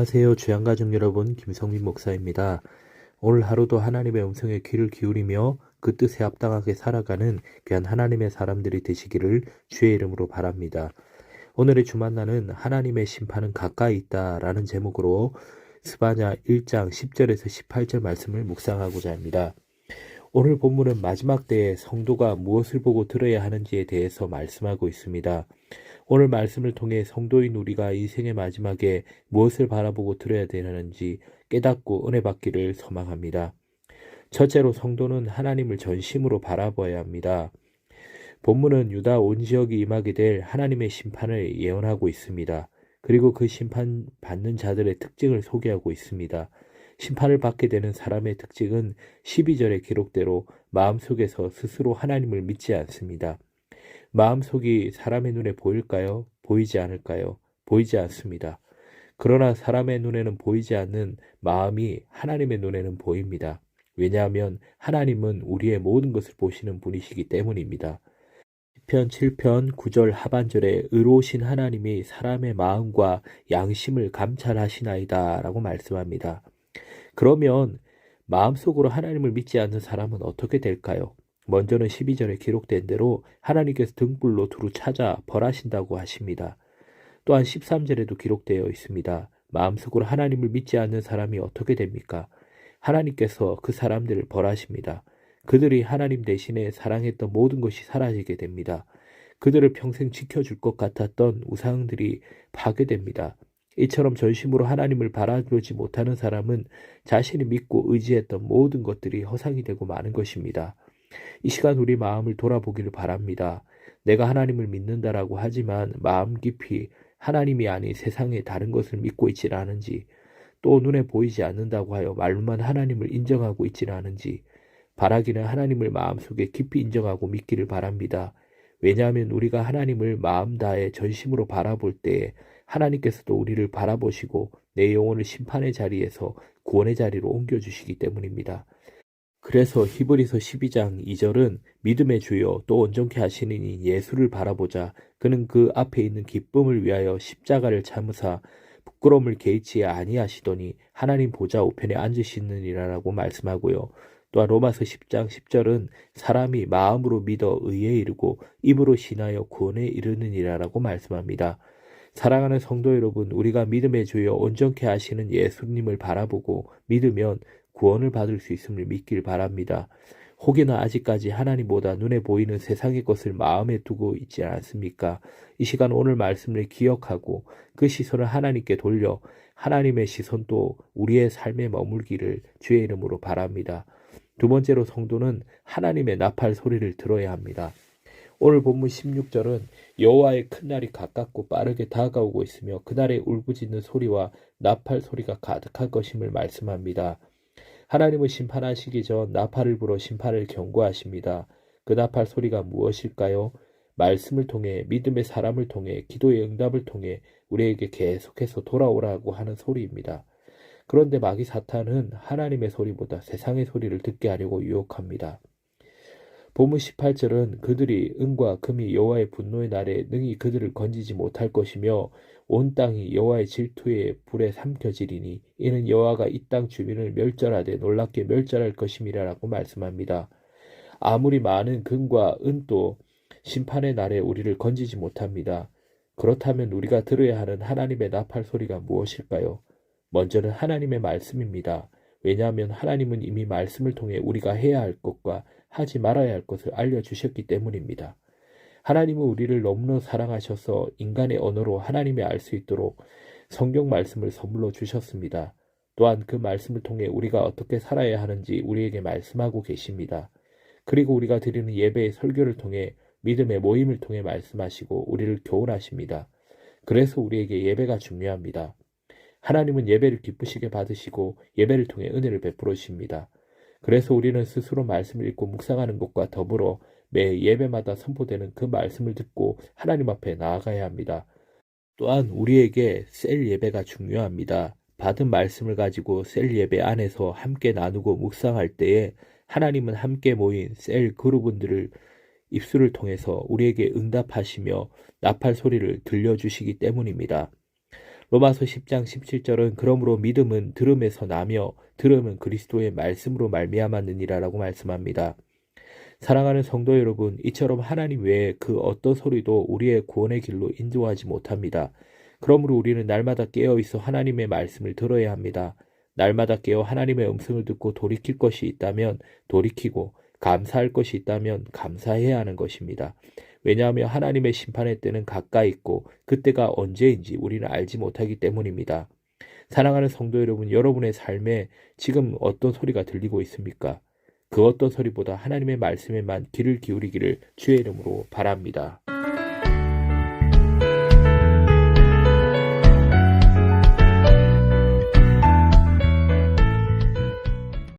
안녕하세요. 주양가족 여러분, 김성민 목사입니다. 오늘 하루도 하나님의 음성에 귀를 기울이며 그 뜻에 합당하게 살아가는 귀한 하나님의 사람들이 되시기를 주의 이름으로 바랍니다. 오늘의 주만나는 하나님의 심판은 가까이 있다라는 제목으로 스바냐 1장 10절에서 18절 말씀을 묵상하고자 합니다. 오늘 본문은 마지막 때에 성도가 무엇을 보고 들어야 하는지에 대해서 말씀하고 있습니다. 오늘 말씀을 통해 성도인 우리가 인생의 마지막에 무엇을 바라보고 들어야 되는지 깨닫고 은혜 받기를 소망합니다. 첫째로 성도는 하나님을 전심으로 바라봐야 합니다. 본문은 유다 온 지역이 임하게 될 하나님의 심판을 예언하고 있습니다. 그리고 그 심판 받는 자들의 특징을 소개하고 있습니다. 심판을 받게 되는 사람의 특징은 12절의 기록대로 마음속에서 스스로 하나님을 믿지 않습니다. 마음속이 사람의 눈에 보일까요? 보이지 않을까요? 보이지 않습니다. 그러나 사람의 눈에는 보이지 않는 마음이 하나님의 눈에는 보입니다. 왜냐하면 하나님은 우리의 모든 것을 보시는 분이시기 때문입니다. 시편 7편 9절 하반절에 의로우신 하나님이 사람의 마음과 양심을 감찰하시나이다 라고 말씀합니다. 그러면 마음속으로 하나님을 믿지 않는 사람은 어떻게 될까요? 먼저는 12절에 기록된 대로 하나님께서 등불로 두루 찾아 벌하신다고 하십니다. 또한 13절에도 기록되어 있습니다. 마음속으로 하나님을 믿지 않는 사람이 어떻게 됩니까? 하나님께서 그 사람들을 벌하십니다. 그들이 하나님 대신에 사랑했던 모든 것이 사라지게 됩니다. 그들을 평생 지켜줄 것 같았던 우상들이 파괴됩니다. 이처럼 전심으로 하나님을 바라보지 못하는 사람은 자신이 믿고 의지했던 모든 것들이 허상이 되고 마는 것입니다. 이 시간 우리 마음을 돌아보기를 바랍니다. 내가 하나님을 믿는다라고 하지만 마음 깊이 하나님이 아닌 세상의 다른 것을 믿고 있지 않은지, 또 눈에 보이지 않는다고 하여 말로만 하나님을 인정하고 있지 않은지, 바라기는 하나님을 마음속에 깊이 인정하고 믿기를 바랍니다. 왜냐하면 우리가 하나님을 마음 다해 전심으로 바라볼 때에 하나님께서도 우리를 바라보시고 내 영혼을 심판의 자리에서 구원의 자리로 옮겨주시기 때문입니다. 그래서 히브리서 12장 2절은 믿음의 주요 또 온전케 하시는 이 예수를 바라보자. 그는 그 앞에 있는 기쁨을 위하여 십자가를 참으사 부끄러움을 개의치 아니하시더니 하나님 보좌 우편에 앉으시느니라라고 말씀하고요. 또한 로마서 10장 10절은 사람이 마음으로 믿어 의에 이르고 입으로 신하여 구원에 이르느니라라고 말씀합니다. 사랑하는 성도 여러분, 우리가 믿음의 주여 온전케 하시는 예수님을 바라보고 믿으면 구원을 받을 수 있음을 믿길 바랍니다. 혹여나 아직까지 하나님보다 눈에 보이는 세상의 것을 마음에 두고 있지 않습니까? 이 시간 오늘 말씀을 기억하고 그 시선을 하나님께 돌려 하나님의 시선도 우리의 삶에 머물기를 주의 이름으로 바랍니다. 두 번째로 성도는 하나님의 나팔 소리를 들어야 합니다. 오늘 본문 16절은 여호와의 큰 날이 가깝고 빠르게 다가오고 있으며 그날의 울부짖는 소리와 나팔 소리가 가득할 것임을 말씀합니다. 하나님은 심판하시기 전 나팔을 불어 심판을 경고하십니다. 그 나팔 소리가 무엇일까요? 말씀을 통해, 믿음의 사람을 통해, 기도의 응답을 통해 우리에게 계속해서 돌아오라고 하는 소리입니다. 그런데 마귀 사탄은 하나님의 소리보다 세상의 소리를 듣게 하려고 유혹합니다. 본문 18절은 그들이 은과 금이 여호와의 분노의 날에 능히 그들을 건지지 못할 것이며 온 땅이 여호와의 질투의 불에 삼켜지리니 이는 여호와가 이 땅 주민을 멸절하되 놀랍게 멸절할 것임이라라고 말씀합니다. 아무리 많은 금과 은도 심판의 날에 우리를 건지지 못합니다. 그렇다면 우리가 들어야 하는 하나님의 나팔 소리가 무엇일까요? 먼저는 하나님의 말씀입니다. 왜냐하면 하나님은 이미 말씀을 통해 우리가 해야 할 것과 하지 말아야 할 것을 알려주셨기 때문입니다. 하나님은 우리를 너무나 사랑하셔서 인간의 언어로 하나님이 알 수 있도록 성경 말씀을 선물로 주셨습니다. 또한 그 말씀을 통해 우리가 어떻게 살아야 하는지 우리에게 말씀하고 계십니다. 그리고 우리가 드리는 예배의 설교를 통해 믿음의 모임을 통해 말씀하시고 우리를 교훈하십니다. 그래서 우리에게 예배가 중요합니다. 하나님은 예배를 기쁘시게 받으시고 예배를 통해 은혜를 베풀어 주십니다. 그래서 우리는 스스로 말씀을 읽고 묵상하는 것과 더불어 매 예배마다 선포되는 그 말씀을 듣고 하나님 앞에 나아가야 합니다. 또한 우리에게 셀 예배가 중요합니다. 받은 말씀을 가지고 셀 예배 안에서 함께 나누고 묵상할 때에 하나님은 함께 모인 셀 그룹원들을 입술을 통해서 우리에게 응답하시며 나팔 소리를 들려주시기 때문입니다. 로마서 10장 17절은 그러므로 믿음은 들음에서 나며 들음은 그리스도의 말씀으로 말미암았느니라라고 말씀합니다. 사랑하는 성도 여러분, 이처럼 하나님 외에 그 어떤 소리도 우리의 구원의 길로 인도하지 못합니다. 그러므로 우리는 날마다 깨어있어 하나님의 말씀을 들어야 합니다. 날마다 깨어 하나님의 음성을 듣고 돌이킬 것이 있다면 돌이키고 감사할 것이 있다면 감사해야 하는 것입니다. 왜냐하면 하나님의 심판의 때는 가까이 있고 그때가 언제인지 우리는 알지 못하기 때문입니다. 사랑하는 성도 여러분, 여러분의 삶에 지금 어떤 소리가 들리고 있습니까? 그 어떤 소리보다 하나님의 말씀에만 귀를 기울이기를 주의 이름으로 바랍니다.